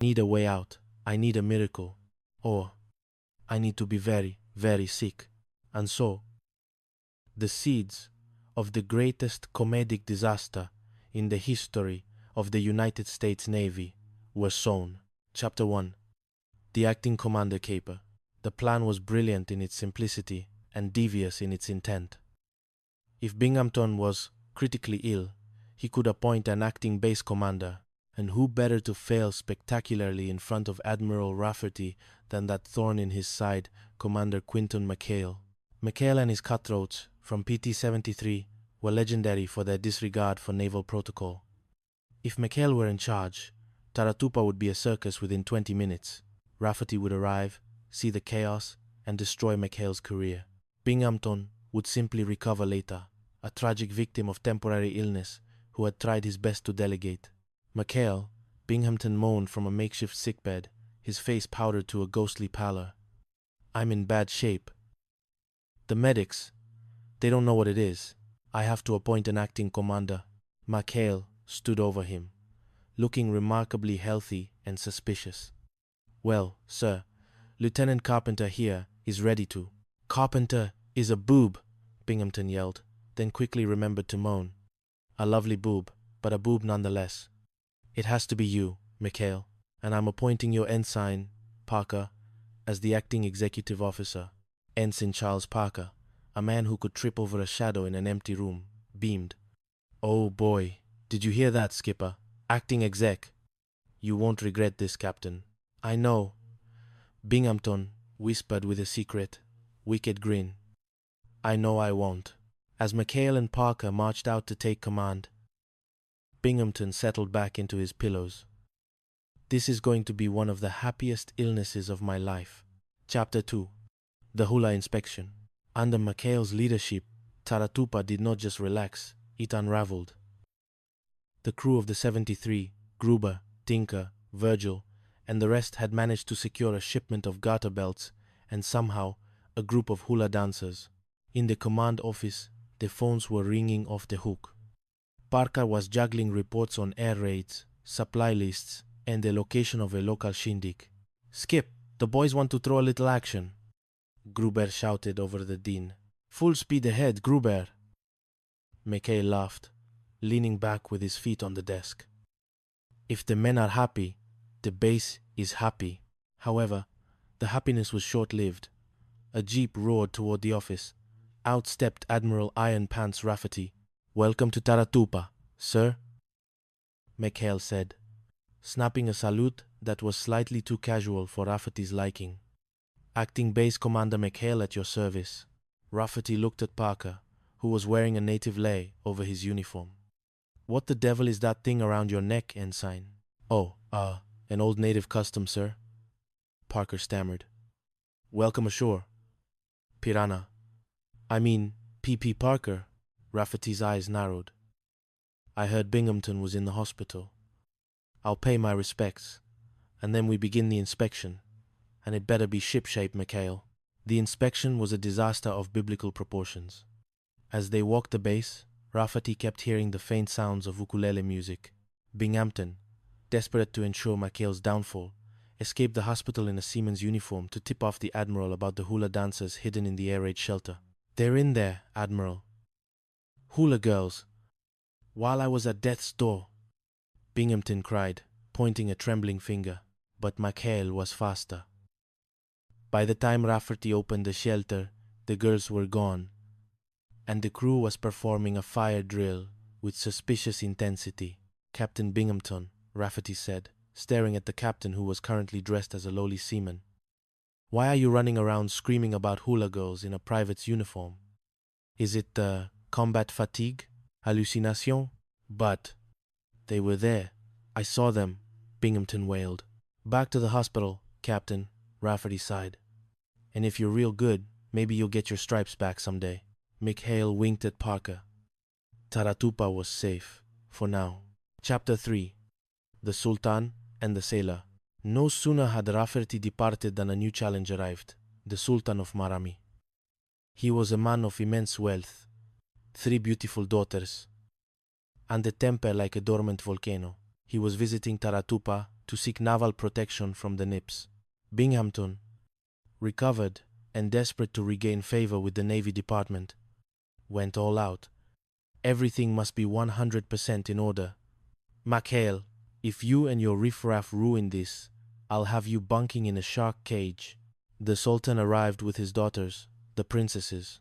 Need a way out. I need a miracle. Or I need to be very, very sick. And so, the seeds of the greatest comedic disaster in the history of the United States Navy were sown. Chapter 1. The Acting Commander Caper. The plan was brilliant in its simplicity and devious in its intent. If Binghamton was critically ill, he could appoint an acting base commander, and who better to fail spectacularly in front of Admiral Rafferty than that thorn in his side, Commander Quinton McHale. McHale and his cutthroats from PT-73 were legendary for their disregard for naval protocol. If McHale were in charge, Taratupa would be a circus within 20 minutes. Rafferty would arrive, see the chaos, and destroy McHale's career. Binghamton would simply recover later, a tragic victim of temporary illness who had tried his best to delegate. McHale, Binghamton moaned from a makeshift sickbed, his face powdered to a ghostly pallor. I'm in bad shape. The medics, they don't know what it is. I have to appoint an acting commander. McHale stood over him, looking remarkably healthy and suspicious. Well, sir, Lieutenant Carpenter here is ready to. Carpenter is a boob, Binghamton yelled, then quickly remembered to moan. A lovely boob, but a boob nonetheless. It has to be you, McHale, and I'm appointing your ensign, Parker, as the acting executive officer. Ensign Charles Parker, a man who could trip over a shadow in an empty room, beamed. Oh boy, did you hear that, Skipper? Acting exec. You won't regret this, Captain. I know. Binghamton whispered with a secret, wicked grin. I know I won't. As McHale and Parker marched out to take command, Binghamton settled back into his pillows. This is going to be one of the happiest illnesses of my life. Chapter 2. The Hula Inspection. Under McHale's leadership, Taratupa did not just relax, it unraveled. The crew of the 73, Gruber, Tinker, Virgil, and the rest had managed to secure a shipment of garter belts and somehow a group of hula dancers. In the command office, the phones were ringing off the hook. Parker was juggling reports on air raids, supply lists, and the location of a local shindig. Skip, the boys want to throw a little action, Gruber shouted over the din. Full speed ahead, Gruber. McHale laughed, leaning back with his feet on the desk. If the men are happy, the base is happy. However, the happiness was short-lived. A jeep roared toward the office. Out stepped Admiral Iron Pants Rafferty. Welcome to Taratupa, sir, McHale said, snapping a salute that was slightly too casual for Rafferty's liking. Acting Base Commander McHale at your service. Rafferty looked at Parker, who was wearing a native lei over his uniform. What the devil is that thing around your neck, ensign? Oh, an old native custom, sir, Parker stammered. Welcome ashore. Piranha. I mean, P.P. Parker. Rafferty's eyes narrowed. I heard Binghamton was in the hospital. I'll pay my respects, and then we begin the inspection, and it better be shipshape, McHale. The inspection was a disaster of biblical proportions. As they walked the base, Rafferty kept hearing the faint sounds of ukulele music. Binghamton, desperate to ensure McHale's downfall, escaped the hospital in a seaman's uniform to tip off the Admiral about the hula dancers hidden in the air raid shelter. They're in there, Admiral. Hula girls. While I was at death's door, Binghamton cried, pointing a trembling finger, but McHale was faster. By the time Rafferty opened the shelter, the girls were gone, and the crew was performing a fire drill with suspicious intensity. Captain Binghamton, Rafferty said, staring at the captain who was currently dressed as a lowly seaman. Why are you running around screaming about hula girls in a private's uniform? Is it combat fatigue? Hallucination? But they were there. I saw them, Binghamton wailed. Back to the hospital, Captain, Rafferty sighed. And if you're real good, maybe you'll get your stripes back someday. McHale winked at Parker. Taratupa was safe, for now. Chapter 3. The Sultan and the Sailor. No sooner had Rafferty departed than a new challenge arrived, the Sultan of Marami. He was a man of immense wealth, 3 beautiful daughters, and a temper like a dormant volcano. He was visiting Taratupa to seek naval protection from the Nips. Binghamton, recovered and desperate to regain favor with the Navy Department, went all out. Everything must be 100% in order. McHale, if you and your riffraff ruin this, I'll have you bunking in a shark cage. The Sultan arrived with his daughters, the princesses.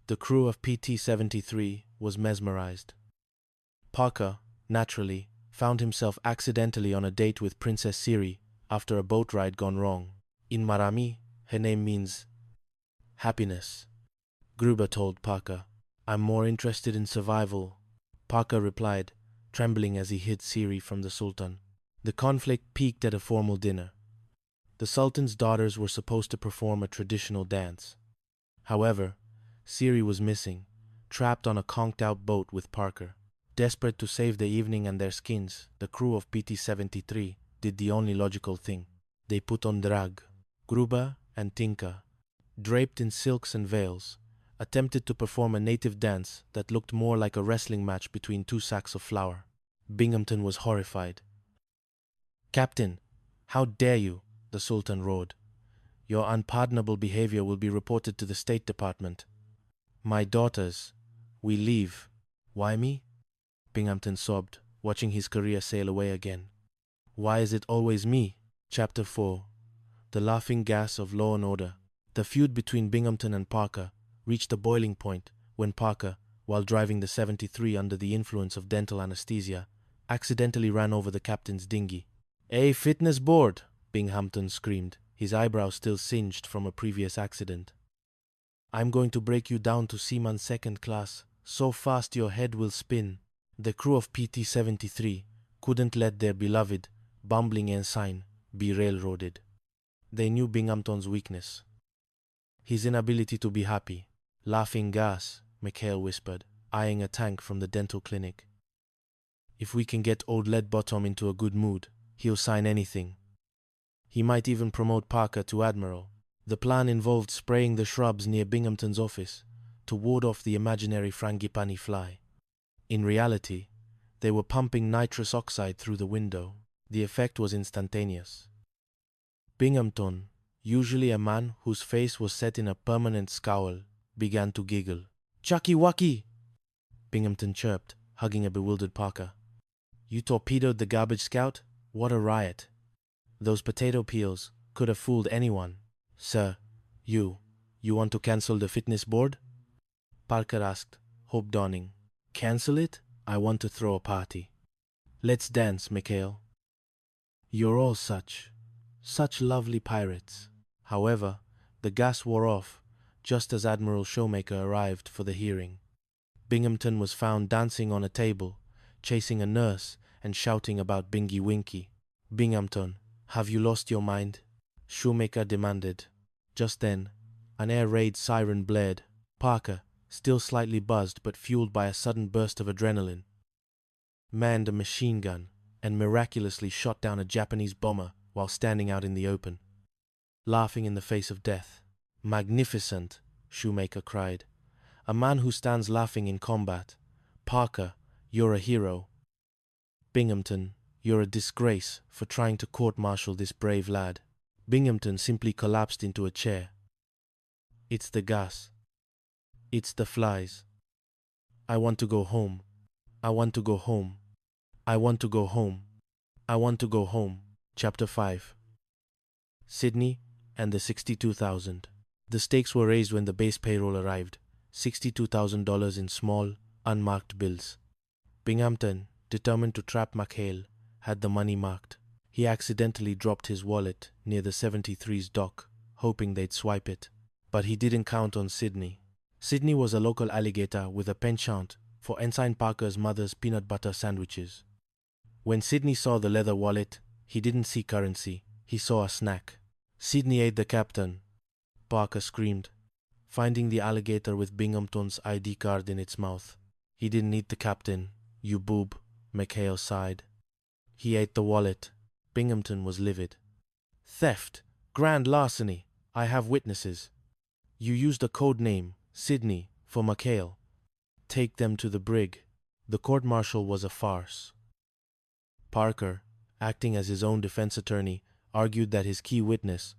The crew of PT-73 was mesmerized. Parker, naturally, found himself accidentally on a date with Princess Siri after a boat ride gone wrong. In Marami, her name means happiness. Gruber told Parker, "I'm more interested in survival." Parker replied, trembling as he hid Siri from the Sultan. The conflict peaked at a formal dinner. The Sultan's daughters were supposed to perform a traditional dance. However, Siri was missing, trapped on a conked-out boat with Parker. Desperate to save the evening and their skins, the crew of PT-73 did the only logical thing. They put on drag. Gruber and Tinka, draped in silks and veils, attempted to perform a native dance that looked more like a wrestling match between two sacks of flour. Binghamton was horrified. "Captain, how dare you?" the Sultan roared. "Your unpardonable behavior will be reported to the State Department." "My daughters, we leave." "Why me?" Binghamton sobbed, watching his career sail away again. "Why is it always me?" Chapter 4. The Laughing Gas of Law and Order. The feud between Binghamton and Parker reached a boiling point when Parker, while driving the 73 under the influence of dental anesthesia, accidentally ran over the captain's dinghy. "A fitness board!" Binghamton screamed, his eyebrows still singed from a previous accident. "I'm going to break you down to seaman second class, so fast your head will spin." The crew of PT-73 couldn't let their beloved, bumbling ensign be railroaded. They knew Binghamton's weakness. His inability to be happy. "Laughing gas," McHale whispered, eyeing a tank from the dental clinic. "If we can get old Leadbottom into a good mood, he'll sign anything. He might even promote Parker to admiral." The plan involved spraying the shrubs near Binghamton's office to ward off the imaginary frangipani fly. In reality, they were pumping nitrous oxide through the window. The effect was instantaneous. Binghamton, usually a man whose face was set in a permanent scowl, began to giggle. "Chucky Wucky!" Binghamton chirped, hugging a bewildered Parker. "You torpedoed the garbage scout? What a riot. Those potato peels could have fooled anyone." "Sir, you want to cancel the fitness board?" Parker asked, hope dawning. "Cancel it? I want to throw a party." "Let's dance, McHale. You're all such lovely pirates." However, the gas wore off just as Admiral Showmaker arrived for the hearing. Binghamton was found dancing on a table, chasing a nurse and shouting about Bingy Winky. "Binghamton, have you lost your mind?" Shoemaker demanded. Just then, an air raid siren blared. Parker, still slightly buzzed but fueled by a sudden burst of adrenaline, manned a machine gun and miraculously shot down a Japanese bomber while standing out in the open, laughing in the face of death. "Magnificent," Shoemaker cried. "A man who stands laughing in combat. Parker, you're a hero. Binghamton, you're a disgrace for trying to court-martial this brave lad." Binghamton simply collapsed into a chair. "It's the gas. It's the flies. I want to go home. I want to go home. I want to go home. I want to go home." Chapter 5. Sydney and the $62,000. The stakes were raised when the base payroll arrived, $62,000 in small, unmarked bills. Binghamton, determined to trap McHale, had the money marked. He accidentally dropped his wallet near the 73's dock, hoping they'd swipe it. But he didn't count on Sydney. Sydney was a local alligator with a penchant for Ensign Parker's mother's peanut butter sandwiches. When Sydney saw the leather wallet, he didn't see currency, he saw a snack. "Sydney ate the captain," Parker screamed, finding the alligator with Binghamton's ID card in its mouth. "He didn't eat the captain, you boob," McHale sighed. "He ate the wallet." Binghamton was livid. "Theft! Grand larceny! I have witnesses. You used a code name, Sydney, for McHale. Take them to the brig." The court-martial was a farce. Parker, acting as his own defense attorney, argued that his key witness,